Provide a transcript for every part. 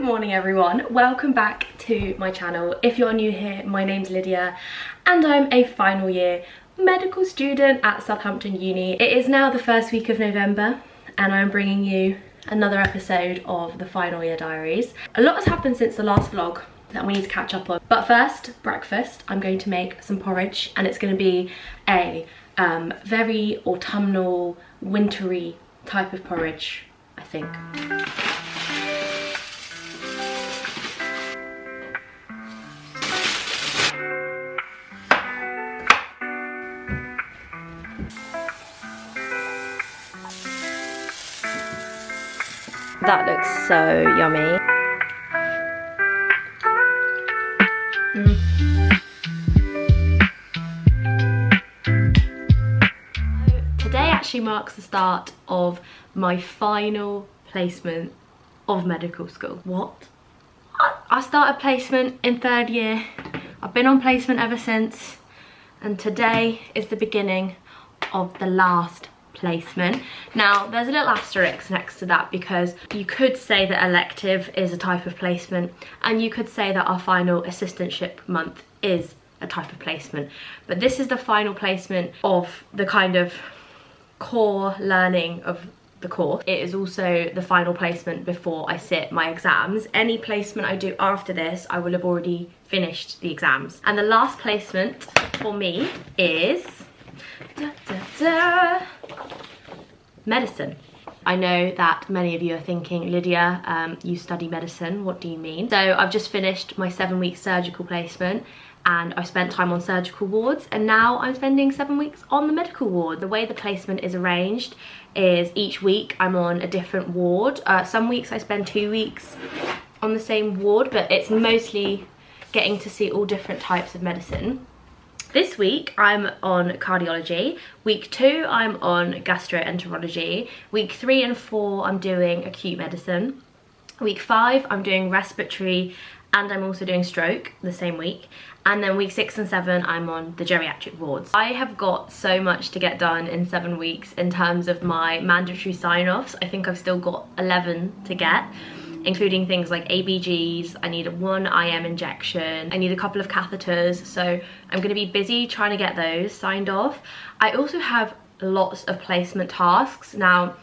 morning everyone, welcome back to my channel. If you're new here, my name's Lydia and I'm a final year medical student at Southampton Uni. It is now the first week of November and I'm bringing you another episode of the final year diaries. A lot has happened since the last vlog that we need to catch up on, but first, breakfast. I'm going to make some porridge and it's going to be a very autumnal, wintry type of porridge, I think. That looks so yummy. Today actually marks the start of my final placement of medical school. What? I started placement in third year. I've been on placement ever since, and today is the beginning of the last placement. Now there's a little asterisk next to that because you could say that elective is a type of placement and you could say that our final assistantship month is a type of placement, but this is the final placement of the kind of core learning of the course. It is also the final placement before I sit my exams. Any placement I do after this, I will have already finished the exams. And the last placement for me is medicine. I know that many of you are thinking, Lydia, you study medicine, what do you mean? So I've just finished my 7-week surgical placement and I've spent time on surgical wards, and now I'm spending 7 weeks on the medical ward. The way the placement is arranged is each week I'm on a different ward. Some weeks I spend 2 weeks on the same ward, but it's mostly getting to see all different types of medicine. This week I'm on cardiology, week 2 I'm on gastroenterology, week 3 and 4 I'm doing acute medicine, week 5 I'm doing respiratory and I'm also doing stroke the same week, and then week 6 and 7 I'm on the geriatric wards. I have got so much to get done in 7 weeks in terms of my mandatory sign-offs. I think I've still got 11 to get, including things like ABGs, I need 1 IM injection, I need a couple of catheters, so I'm gonna be busy trying to get those signed off. I also have lots of placement tasks. Now,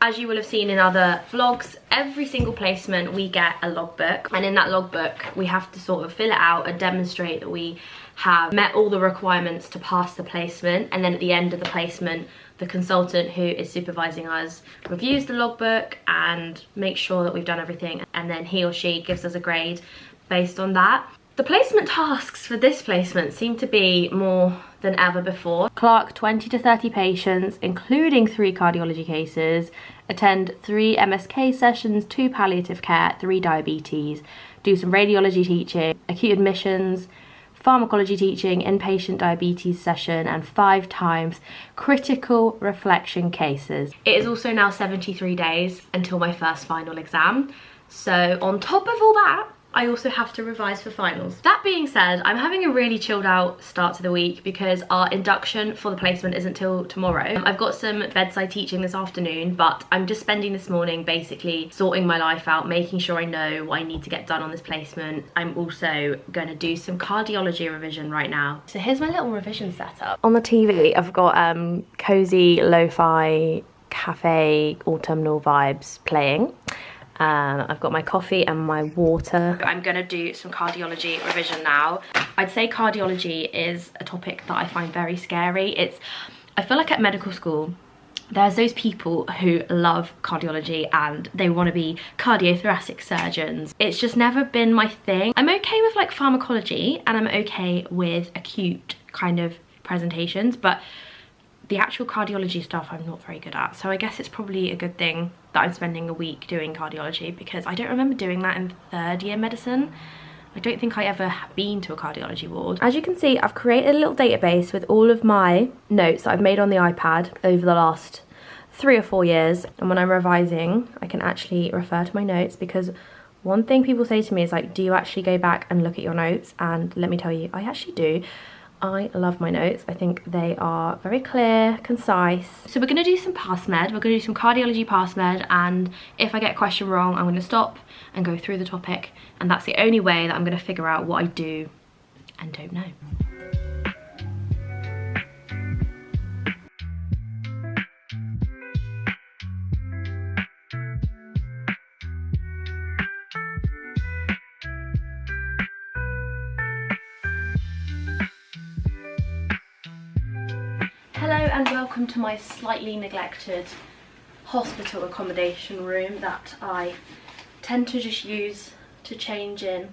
as you will have seen in other vlogs, every single placement we get a logbook, and in that logbook we have to sort of fill it out and demonstrate that we have met all the requirements to pass the placement, and then at the end of the placement the consultant who is supervising us reviews the logbook and makes sure that we've done everything, and then he or she gives us a grade based on that. The placement tasks for this placement seem to be more than ever before. Clerk 20 to 30 patients, including 3 cardiology cases, attend 3 MSK sessions, 2 palliative care, 3 diabetes, do some radiology teaching, acute admissions, pharmacology teaching, inpatient diabetes session, and 5 times critical reflection cases. It is also now 73 days until my first final exam. So on top of all that, I also have to revise for finals. That being said, I'm having a really chilled out start to the week because our induction for the placement isn't till tomorrow. I've got some bedside teaching this afternoon, but I'm just spending this morning basically sorting my life out, making sure I know what I need to get done on this placement. I'm also going to do some cardiology revision right now. So here's my little revision setup. On the TV, I've got cozy lo-fi cafe autumnal vibes playing. I've got my coffee and my water. I'm gonna do some cardiology revision now. I'd say cardiology is a topic that I find very scary. I feel like at medical school, there's those people who love cardiology and they want to be cardiothoracic surgeons. It's just never been my thing. I'm okay with like pharmacology and I'm okay with acute kind of presentations, but the actual cardiology stuff I'm not very good at. So I guess it's probably a good thing that I'm spending a week doing cardiology because I don't remember doing that in third year medicine. I don't think I ever have been to a cardiology ward. As you can see, I've created a little database with all of my notes that I've made on the iPad over the last 3 or 4 years. And when I'm revising, I can actually refer to my notes, because one thing people say to me is like, do you actually go back and look at your notes? And let me tell you, I actually do. I love my notes. I think they are very clear, concise. So we're gonna do some pass med. We're gonna do some cardiology pass med, and if I get a question wrong, I'm gonna stop and go through the topic, and that's the only way that I'm gonna figure out what I do and don't know. Hello and welcome to my slightly neglected hospital accommodation room that I tend to just use to change in,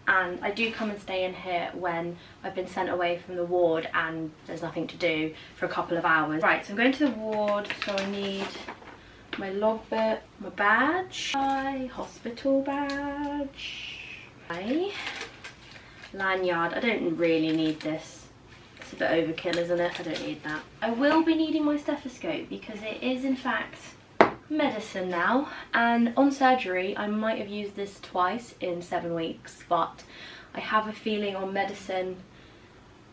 and I do come and stay in here when I've been sent away from the ward and there's nothing to do for a couple of hours. Right, so I'm going to the ward, so I need my logbook, my badge, my hospital badge, my lanyard. I don't really need this. It's a bit overkill, isn't it? I don't need that. I will be needing my stethoscope because it is in fact medicine now, and on surgery I might have used this twice in 7 weeks, but I have a feeling on medicine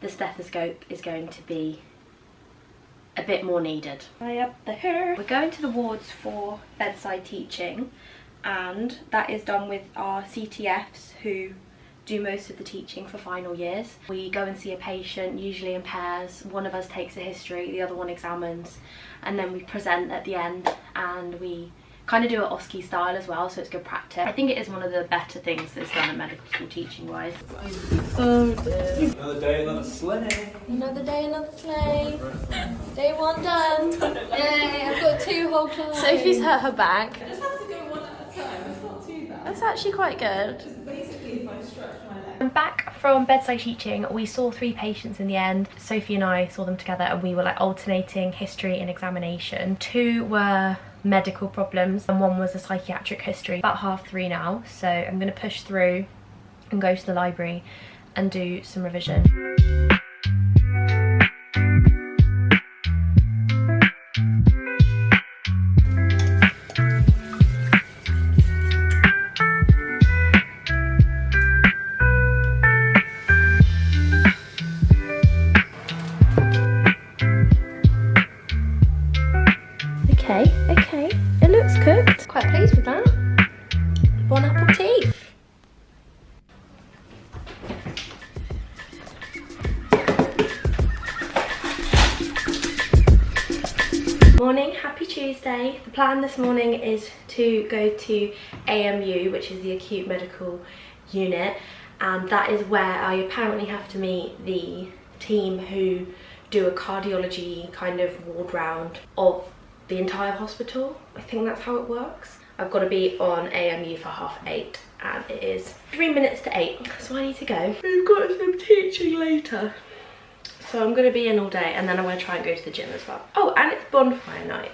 the stethoscope is going to be a bit more needed. Up there. We're going to the wards for bedside teaching, and that is done with our CTFs who do most of the teaching for final years. We go and see a patient, usually in pairs. One of us takes a history, the other one examines, and then we present at the end, and we kind of do it OSCE style as well, so it's good practice. I think it is one of the better things that's done at medical school teaching wise. Another day, another sleigh. Another day, another sleigh. Day one done. Yay, I've got 2 whole clients. Sophie's hurt her back. I just have to go one at a time, it's not too bad. That's actually quite good. Just basically if I stretch my leg. I'm back from bedside teaching. We saw 3 patients in the end. Sophie and I saw them together, and we were like alternating history and examination. 2 were medical problems and 1 was a psychiatric history. About 3:30 now, so I'm going to push through and go to the library and do some revision. Okay, it looks cooked. Quite pleased with that. Bon appetit. Morning, happy Tuesday. The plan this morning is to go to AMU, which is the acute medical unit, and that is where I apparently have to meet the team who do a cardiology kind of ward round of the entire hospital. I think that's how it works. I've got to be on AMU for 8:30, and it is 3 minutes to 8, so I need to go. We've got some teaching later, so I'm going to be in all day, and then I'm going to try and go to the gym as well. Oh, and it's bonfire night.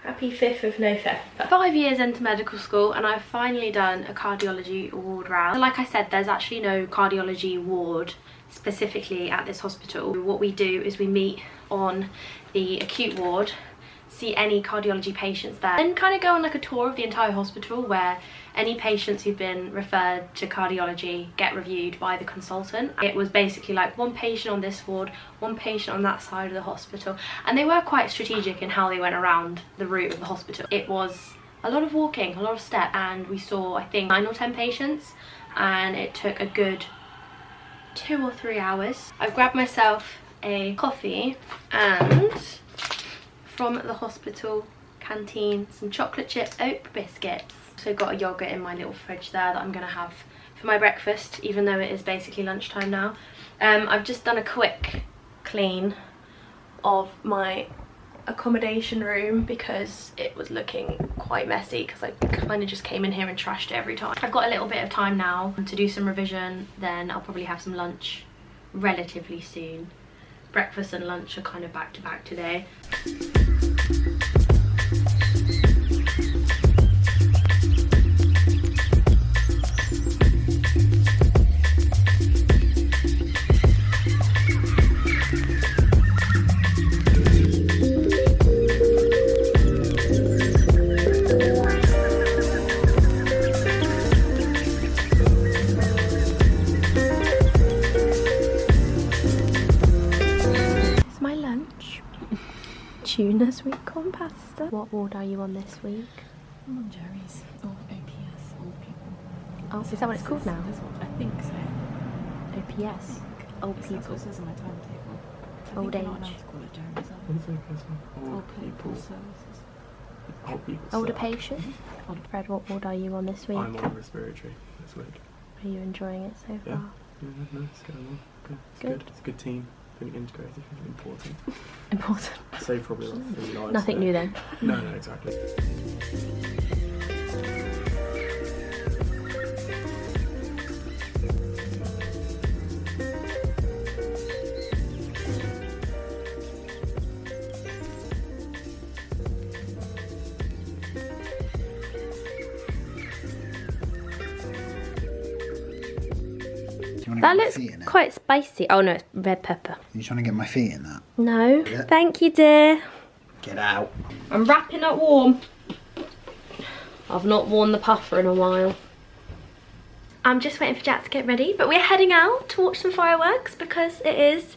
Happy 5th of November. 5 years into medical school, and I've finally done a cardiology ward round. Like I said, there's actually no cardiology ward specifically at this hospital. What we do is we meet on the acute ward, see any cardiology patients there, and kind of go on like a tour of the entire hospital where any patients who've been referred to cardiology get reviewed by the consultant. It was basically like 1 patient on this ward, 1 patient on that side of the hospital, and they were quite strategic in how they went around the route of the hospital. It was a lot of walking, a lot of steps, and we saw I think 9 or 10 patients, and it took a good 2 or 3 hours. I've grabbed myself a coffee and from the hospital canteen some chocolate chip oat biscuits. So got a yogurt in my little fridge there that I'm gonna have for my breakfast, even though it is basically lunchtime now. I've just done a quick clean of my accommodation room because it was looking quite messy because I kind of just came in here and trashed it every time. I've got a little bit of time now to do some revision, then I'll probably have some lunch relatively soon. Breakfast and lunch are kind of back to back today. Goodness, we've gone past it. What ward are you on this week? I'm on Jerry's, or OPS, old people. Oh, is that what it's called now? I think so. OPS? Old That's people. what it says on my timetable. Old We're not age. allowed to call it Jerry's. Old people. Services. Old people. Older patient? Fred, what ward are you on this week? I'm on respiratory this week. Are you enjoying it so far? Yeah, no, it's going on. Good. It's Good. good. It's a good team. Being integrated, important. Important. Save probably like 3 nights. Nothing new then. No, exactly. That looks quite spicy. Oh no, it's red pepper. Are you trying to get my feet in that? No. Yeah. Thank you, dear. Get out. I'm wrapping up warm. I've not worn the puffer in a while. I'm just waiting for Jack to get ready, but we're heading out to watch some fireworks because it is,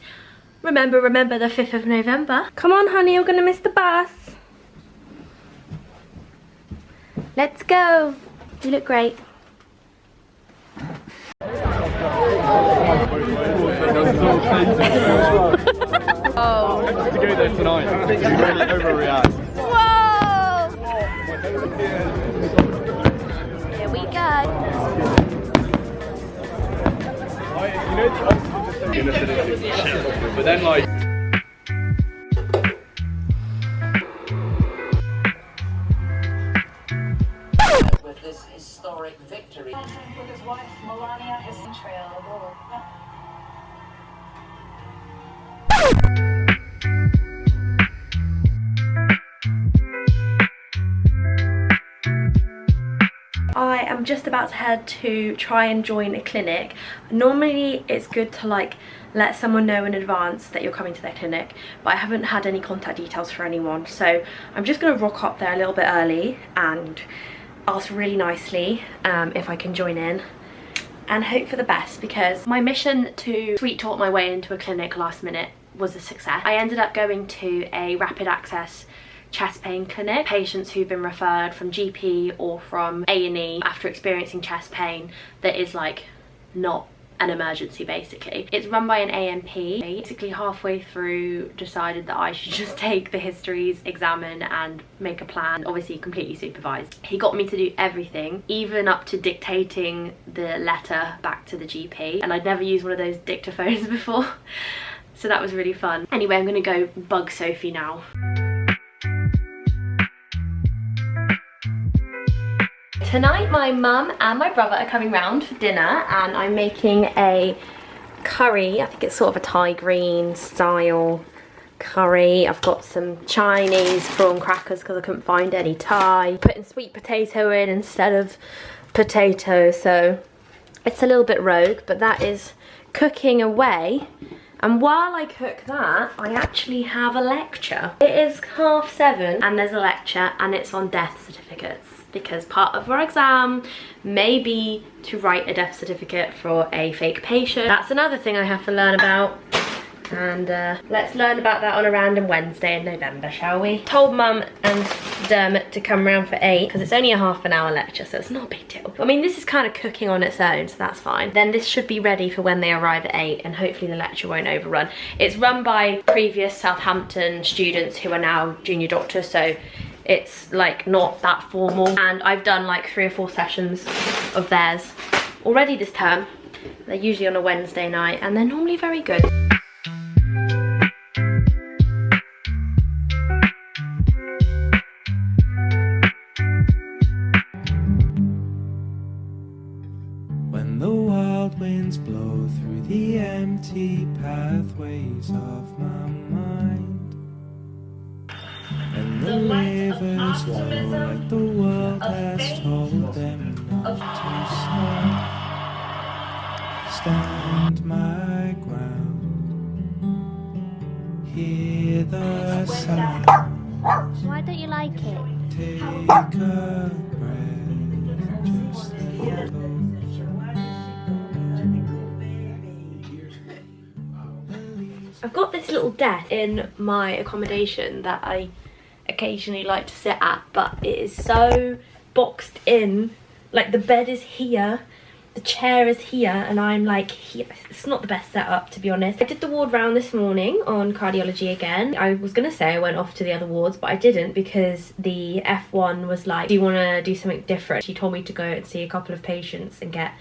remember the 5th of November. Come on, honey, you're gonna miss the bus. Let's go. You look great. Oh. To go there tonight. You really overreact. Whoa! Here we go. You know, but then like. With this historic victory. With his wife, Melania, his trail of war. I am just about to head to try and join a clinic. Normally it's good to like let someone know in advance that you're coming to their clinic, but I haven't had any contact details for anyone, so I'm just going to rock up there a little bit early and ask really nicely if I can join in and hope for the best, because my mission to sweet talk my way into a clinic last minute was a success. I ended up going to a rapid access chest pain clinic. Patients who've been referred from GP or from A&E after experiencing chest pain that is like not an emergency basically. It's run by an AMP. Basically halfway through decided that I should just take the histories, examine and make a plan, obviously completely supervised. He got me to do everything, even up to dictating the letter back to the GP, and I'd never used one of those dictaphones before, so that was really fun. Anyway, I'm gonna go bug Sophie now. Tonight my mum and my brother are coming round for dinner and I'm making a curry. I think it's sort of a Thai green style curry. I've got some Chinese prawn crackers because I couldn't find any Thai. Putting sweet potato in instead of potato, so it's a little bit rogue, but that is cooking away. And while I cook that, I actually have a lecture. It is 7:30 and there's a lecture and it's on death certificates, because part of our exam may be to write a death certificate for a fake patient. That's another thing I have to learn about. And let's learn about that on a random Wednesday in November, shall we? Told Mum and Dermot to come round for 8 because it's only a half-an-hour lecture, so it's not a big deal. I mean, this is kind of cooking on its own, so that's fine. Then this should be ready for when they arrive at 8 and hopefully the lecture won't overrun. It's run by previous Southampton students who are now junior doctors, so it's like not that formal. And I've done like 3 or 4 sessions of theirs already this term. They're usually on a Wednesday night and they're normally very good. When the wild winds blow through the empty pathways of my mind, and the rivers flow like the world has told them not to stop, stand my ground, hear the sound. Why don't you like it? Take a breath, just let go. I've got this little desk in my accommodation that I occasionally like to sit at, but it is so boxed in. Like the bed is here, the chair is here, and I'm like here. It's not the best setup, to be honest. I did the ward round this morning on cardiology again. I was gonna say I went off to the other wards, but I didn't, because the F1 was like, do you want to do something different? She told me to go and see a couple of patients and get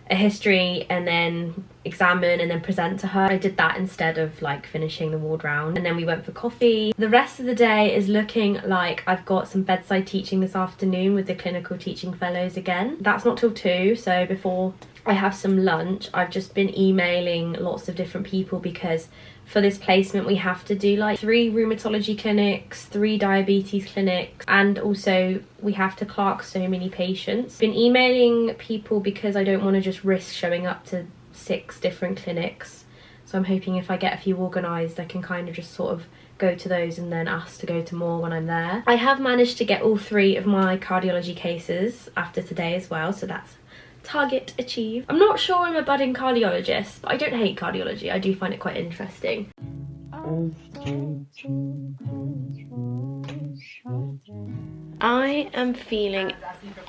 a history and then examine and then present to her. I did that instead of like finishing the ward round, and then we went for coffee. The rest of the day is looking like I've got some bedside teaching this afternoon with the clinical teaching fellows again. That's not till 2, so before I have some lunch, I've just been emailing lots of different people, because for this placement we have to do like 3 rheumatology clinics, 3 diabetes clinics, and also we have to clerk so many patients. Been emailing people because I don't want to just risk showing up to 6 different clinics, so I'm hoping if I get a few organised I can kind of just sort of go to those and then ask to go to more when I'm there. I have managed to get all 3 of my cardiology cases after today as well, so that's target achieved. I'm not sure I'm a budding cardiologist, but I don't hate cardiology. I do find it quite interesting. I am feeling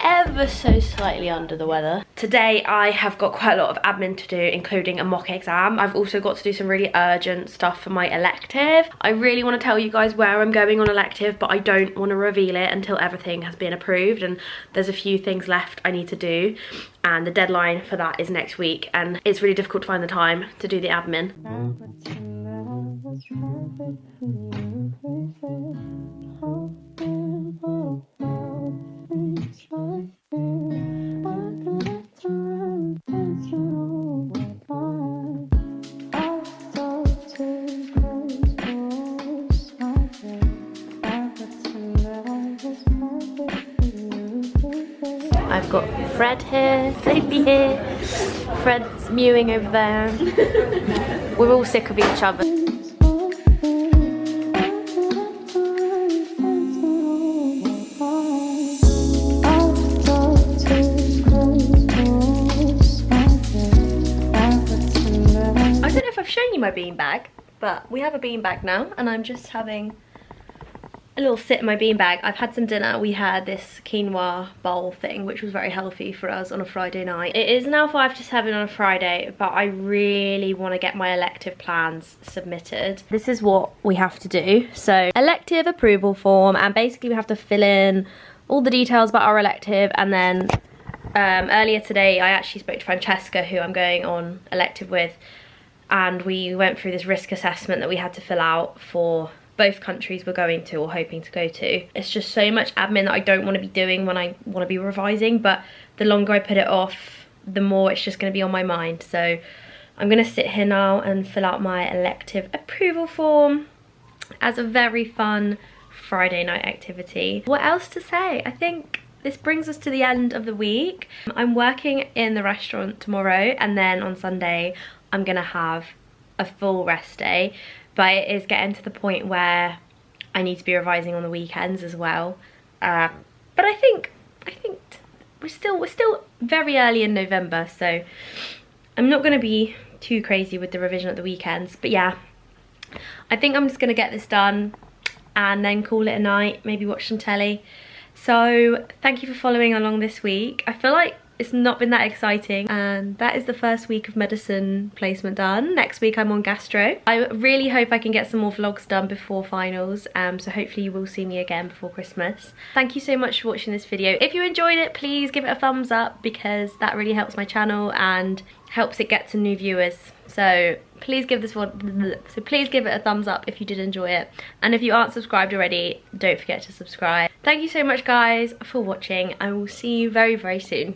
ever so slightly under the weather. Today I have got quite a lot of admin to do, including a mock exam. I've also got to do some really urgent stuff for my elective. I really want to tell you guys where I'm going on elective, but I don't want to reveal it until everything has been approved, and there's a few things left I need to do, and the deadline for that is next week, and it's really difficult to find the time to do the admin. I've got Fred here, Sophie here, Fred's mewing over there. We're all sick of each other. I don't know if I've shown you my beanbag, but we have a beanbag now, and I'm just having a little sit in my beanbag. I've had some dinner. We had this quinoa bowl thing, which was very healthy for us on a Friday night. It is now 5 to 7 on a Friday, but I really want to get my elective plans submitted. This is what we have to do. So, elective approval form, and basically we have to fill in all the details about our elective, and then earlier today I actually spoke to Francesca, who I'm going on elective with, and we went through this risk assessment that we had to fill out for both countries we're going to or hoping to go to. It's just so much admin that I don't want to be doing when I want to be revising, but the longer I put it off, the more it's just going to be on my mind. So I'm going to sit here now and fill out my elective approval form as a very fun Friday night activity. What else to say? I think this brings us to the end of the week. I'm working in the restaurant tomorrow, and then on Sunday I'm going to have a full rest day. But it is getting to the point where I need to be revising on the weekends as well. But I think we're still very early in November, so I'm not going to be too crazy with the revision at the weekends. But yeah, I think I'm just going to get this done and then call it a night, maybe watch some telly. So thank you for following along this week. I feel like it's not been that exciting, and that is the first week of medicine placement done. Next week I'm on gastro. I really hope I can get some more vlogs done before finals, so hopefully you will see me again before Christmas. Thank you so much for watching this video. If you enjoyed it, please give it a thumbs up, because that really helps my channel and helps it get to new viewers. So please give it a thumbs up if you did enjoy it, and if you aren't subscribed already, don't forget to subscribe. Thank you so much guys for watching. I will see you very, very soon.